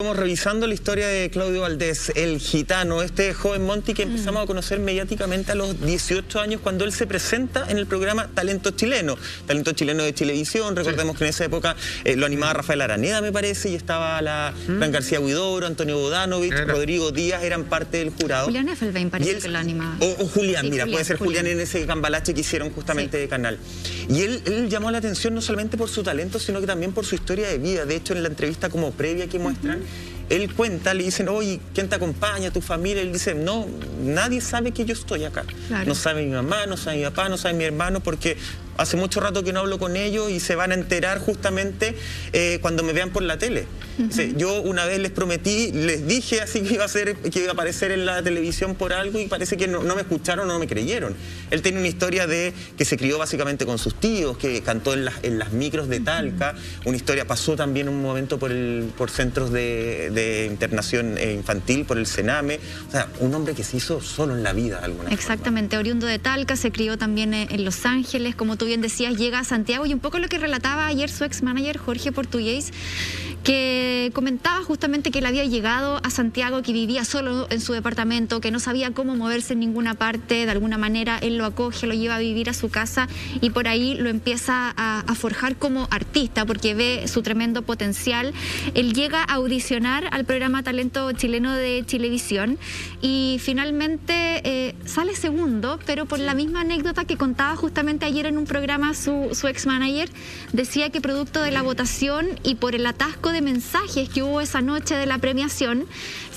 Estamos revisando la historia de Claudio Valdés, el gitano, este joven Monty que empezamos a conocer mediáticamente a los 18 años cuando él se presenta en el programa Talento Chileno de Chilevisión. Recordemos que en esa época lo animaba Rafael Araneda, me parece, y estaba Fran García Huidobro, Antonio Bodanovich, Rodrigo Díaz, eran parte del jurado. Julián Effelbein parece que lo animaba. O Julián, sí, mira, puede ser Julián en ese cambalache que hicieron justamente de canal. Y él llamó la atención no solamente por su talento, sino que también por su historia de vida. De hecho, en la entrevista como previa que muestran, él cuenta, le dicen, oye, ¿quién te acompaña? ¿Tu familia? Él dice, no, nadie sabe que yo estoy acá. Claro. No sabe mi mamá, no sabe mi papá, no sabe mi hermano, porque hace mucho rato que no hablo con ellos y se van a enterar justamente cuando me vean por la tele. Dice, yo una vez les prometí, les dije así que iba a aparecer en la televisión por algo y parece que no me escucharon, no me creyeron. Él tiene una historia de que se crió básicamente con sus tíos, que cantó en las micros de Talca, una historia, pasó también un momento por centros de internación infantil, por el Sename. O sea, un hombre que se hizo solo en la vida de alguna Exactamente, forma. Oriundo de Talca, se crió también en Los Ángeles, como tú bien decías, llega a Santiago, y un poco lo que relataba ayer su ex-manager Jorge Portugués, que comentaba justamente que él había llegado a Santiago, que vivía solo en su departamento, que no sabía cómo moverse en ninguna parte. De alguna manera él lo acoge, lo lleva a vivir a su casa y por ahí lo empieza a forjar como artista, porque ve su tremendo potencial. Él llega a audicionar al programa Talento Chileno de Chilevisión y finalmente sale segundo, pero por la misma anécdota que contaba justamente ayer en un programa su ex-manager, decía que producto de la votación y por el atasco de mensajes que hubo esa noche de la premiación,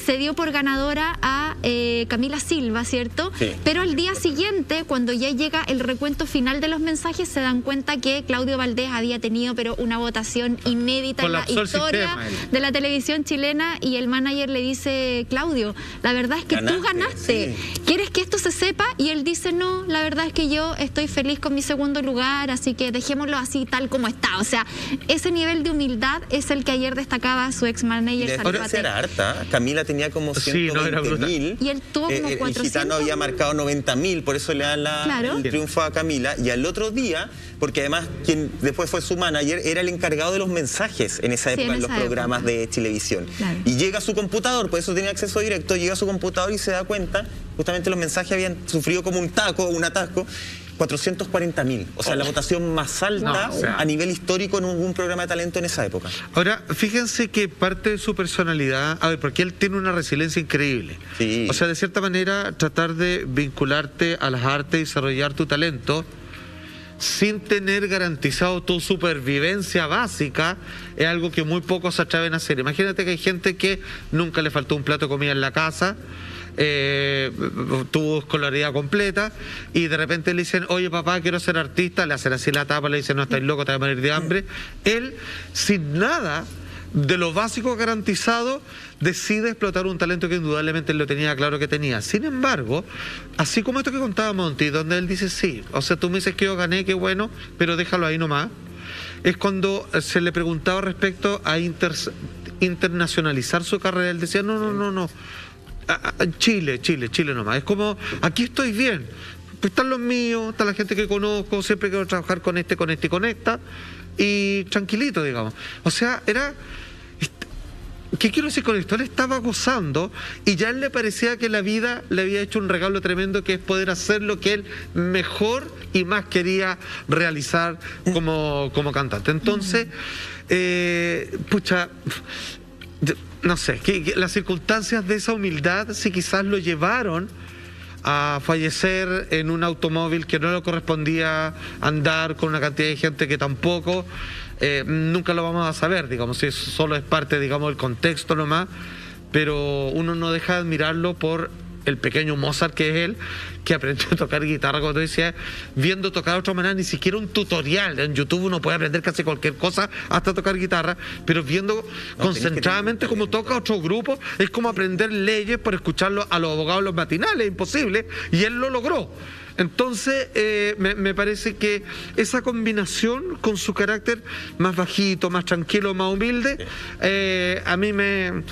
se dio por ganadora a Camila Silva, ¿cierto? Sí. Pero al día siguiente, cuando ya llega el recuento final de los mensajes, se dan cuenta que Claudio Valdés había tenido una votación inédita en la historia de la televisión chilena, y el manager le dice, Claudio, la verdad es que tú ganaste. Sí. ¿Quieres que esto se sepa? Y él dice, no, la verdad es que yo estoy feliz con mi segundo lugar, así que dejémoslo así tal como está. O sea, ese nivel de humildad es el que ayer destacaba su ex manager. Era harta. Camila tenía como 120.000. Y él tuvo como 400. El gitano había marcado 90.000, por eso le dan el triunfo a Camila. Y al otro día, porque además quien después fue su manager, era el encargado de los mensajes en esa época, en los programas de Chilevisión. Claro. Y llega a su computador, por eso tenía acceso directo, llega a su computador y se da cuenta, justamente los mensajes habían sufrido como un atasco, 440.000. O sea, la votación más alta a nivel histórico en un programa de talento en esa época. Ahora, fíjense que parte de su personalidad, a ver, porque él tiene una resiliencia increíble. Sí. O sea, de cierta manera, tratar de vincularte a las artes y desarrollar tu talento sin tener garantizado tu supervivencia básica es algo que muy pocos se atreven a hacer. Imagínate que hay gente que nunca le faltó un plato de comida en la casa, tuvo escolaridad completa y de repente le dicen, oye papá, quiero ser artista, le hacen así la tapa, le dicen, no estás loco, te vas a morir de hambre. Él, sin nada de lo básico garantizado, decide explotar un talento que indudablemente él lo tenía claro que tenía. Sin embargo, así como esto que contaba Monty, donde él dice, sí, o sea, tú me dices que yo gané, qué bueno, pero déjalo ahí nomás, es cuando se le preguntaba respecto a internacionalizar su carrera. Él decía, no, Chile nomás. Es como, aquí estoy bien, pues están los míos, está la gente que conozco, siempre quiero trabajar con este y con esta, y tranquilito, digamos. O sea, ¿qué quiero decir con esto? Él estaba gozando y ya a él le parecía que la vida le había hecho un regalo tremendo, que es poder hacer lo que él mejor y más quería realizar como cantante. Entonces, no sé, que las circunstancias de esa humildad sí quizás lo llevaron a fallecer en un automóvil que no le correspondía andar, con una cantidad de gente que tampoco, nunca lo vamos a saber, digamos, si solo es parte, digamos, del contexto nomás, pero uno no deja de admirarlo por el pequeño Mozart que es él, que aprendió a tocar guitarra, como tú decías, viendo tocar de otra manera, ni siquiera un tutorial. En YouTube uno puede aprender casi cualquier cosa, hasta tocar guitarra, pero viendo concentradamente cómo toca otro grupo, es como aprender leyes por escucharlo a los abogados en los matinales, imposible, y él lo logró. Entonces, me parece que esa combinación con su carácter más bajito, más tranquilo, más humilde, a mí me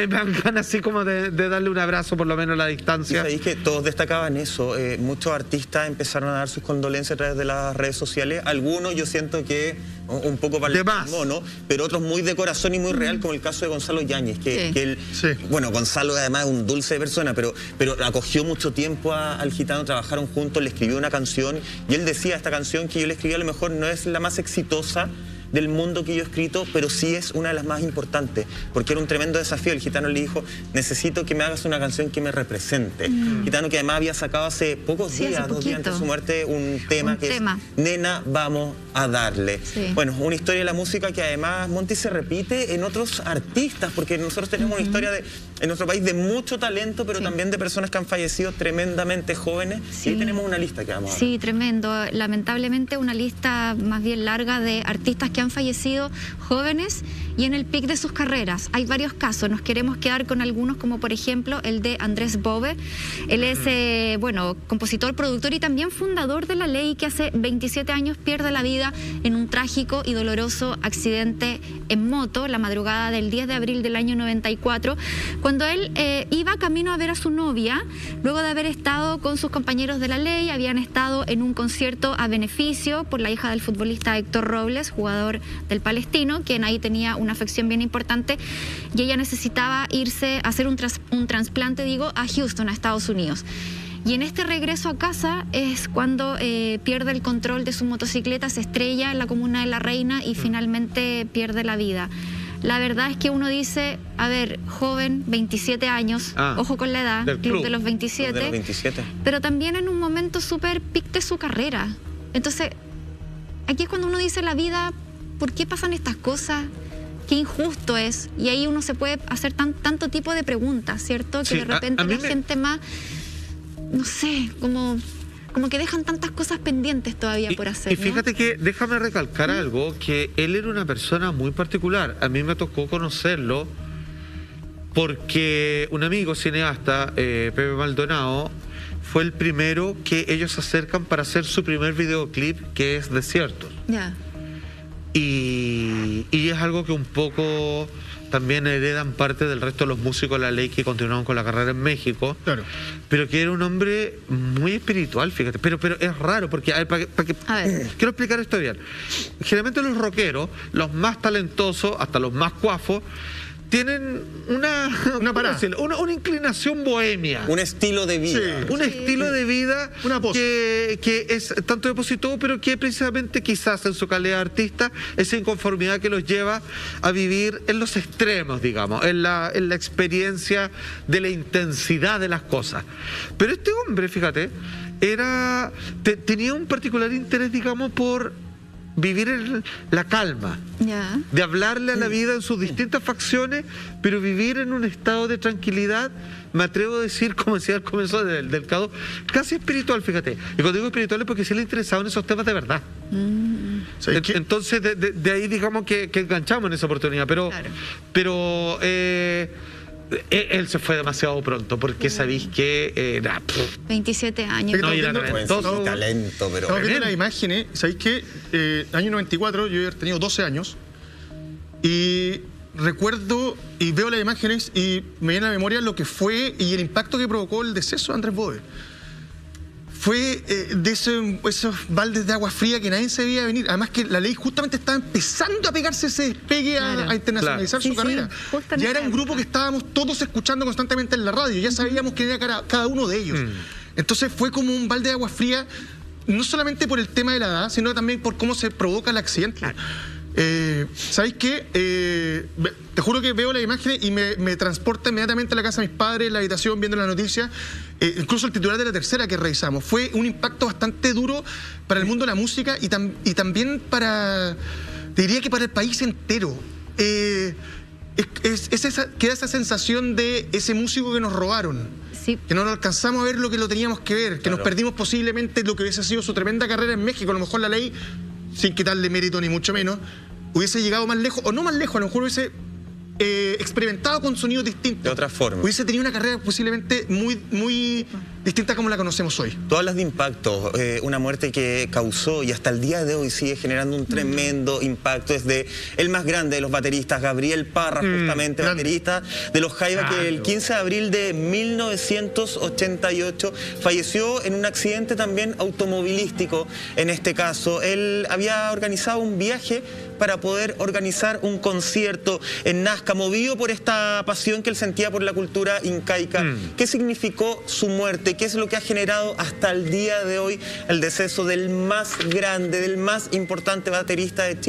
dan ganas así como de darle un abrazo, por lo menos a la distancia. Y sabéis que todos destacaban eso. Muchos artistas empezaron a dar sus condolencias a través de las redes sociales. Algunos yo siento que un poco para De el más. mono, pero otros muy de corazón y muy real, como el caso de Gonzalo Yáñez, que él, bueno, Gonzalo además es un dulce de persona, pero acogió mucho tiempo al gitano, trabajaron juntos, le escribió una canción, y él decía, esta canción que yo le escribí a lo mejor no es la más exitosa del mundo que yo he escrito, pero sí es una de las más importantes, porque era un tremendo desafío. El gitano le dijo, necesito que me hagas una canción que me represente. Gitano que además había sacado hace pocos días, 2 días antes de su muerte, un tema es Nena, vamos a darle. Bueno, una historia de la música que además, Monty, se repite en otros artistas, porque nosotros tenemos una historia en nuestro país de mucho talento, pero también de personas que han fallecido tremendamente jóvenes. Y ahí tenemos una lista que vamos a ver. Sí, tremendo. Lamentablemente una lista más bien larga de artistas que han fallecido jóvenes y en el pic de sus carreras. Hay varios casos, nos queremos quedar con algunos, como por ejemplo el de Andrés Bove. Él es, bueno, compositor, productor y también fundador de La Ley, que hace 27 años pierde la vida en un trágico y doloroso accidente en moto la madrugada del 10 de abril del año 94, cuando él iba camino a ver a su novia, luego de haber estado con sus compañeros de La Ley. Habían estado en un concierto a beneficio por la hija del futbolista Héctor Robles, jugador del Palestino, quien ahí tenía una afección bien importante, y ella necesitaba irse a hacer un trasplante, a Houston, a Estados Unidos. Y en este regreso a casa es cuando pierde el control de su motocicleta, se estrella en la comuna de La Reina y finalmente pierde la vida. La verdad es que uno dice, a ver, joven, 27 años, ojo con la edad, club de los 27, pero también en un momento súper pic de su carrera. Entonces, aquí es cuando uno dice, la vida, ¿por qué pasan estas cosas? Qué injusto es. Y ahí uno se puede hacer tanto tipo de preguntas, ¿cierto? Que de repente la gente más, no sé, como que dejan tantas cosas pendientes todavía por hacer. Y fíjate que, déjame recalcar algo, que él era una persona muy particular. A mí me tocó conocerlo porque un amigo cineasta, Pepe Maldonado, fue el primero que ellos se acercan para hacer su primer videoclip, que es Desiertos. Y es algo que un poco también heredan parte del resto de los músicos de La Ley que continuaron con la carrera en México. Pero que era un hombre muy espiritual, fíjate. Pero es raro, porque quiero explicar esto bien. Generalmente los rockeros, los más talentosos, hasta los más cuafos, tienen una inclinación bohemia. Un estilo de vida. Un estilo de vida que es tanto de positivo, pero que precisamente quizás en su calidad de artista, esa inconformidad que los lleva a vivir en los extremos, digamos, en la experiencia de la intensidad de las cosas. Pero este hombre, fíjate, tenía un particular interés, digamos, por vivir en la calma, de hablarle a la vida en sus distintas facciones, pero vivir en un estado de tranquilidad, me atrevo a decir, como decía al comienzo del caso, casi espiritual, fíjate. Y cuando digo espiritual es porque se le interesaba en esos temas de verdad. Entonces, de ahí digamos que enganchamos en esa oportunidad, pero él se fue demasiado pronto, porque sabéis que era 27 años. No, era talento, pero estamos viendo las imágenes. ¿Sabéis que año 94 yo había tenido 12 años y recuerdo y veo las imágenes y me viene a la memoria lo que fue y el impacto que provocó el deceso de Andrés Bove? Fue de esos baldes de agua fría que nadie se veía venir. Además que La Ley justamente estaba empezando a pegarse ese despegue a internacionalizar su carrera. Ya era un grupo que estábamos todos escuchando constantemente en la radio. Ya sabíamos quién era cada uno de ellos. Entonces fue como un balde de agua fría, no solamente por el tema de la edad, sino también por cómo se provoca el accidente. ¿Sabéis qué? Te juro que veo las imágenes y me transporta inmediatamente a la casa de mis padres, en la habitación, viendo la noticia. Incluso el titular de La Tercera que revisamos. Fue un impacto bastante duro para el mundo de la música y también te diría que para el país entero. Queda esa sensación de ese músico que nos robaron. Que no alcanzamos a ver lo que lo teníamos que ver, que nos perdimos posiblemente lo que hubiese sido su tremenda carrera en México. A lo mejor La Ley, sin quitarle mérito ni mucho menos, hubiese llegado más lejos, o no más lejos, a lo mejor hubiese experimentado con sonidos distintos. De otra forma. Hubiese tenido una carrera posiblemente muy distinta como la conocemos hoy. Tú hablas de impacto, una muerte que causó y hasta el día de hoy sigue generando un tremendo impacto. Es de el más grande de los bateristas, Gabriel Parra, justamente baterista de los Jaiba, que el 15 de abril de 1988 falleció en un accidente también automovilístico. En este caso, él había organizado un viaje para poder organizar un concierto en Nazca, movido por esta pasión que él sentía por la cultura incaica. ¿Qué significó su muerte? ¿Qué es lo que ha generado hasta el día de hoy el deceso del más grande, del más importante baterista de Chile?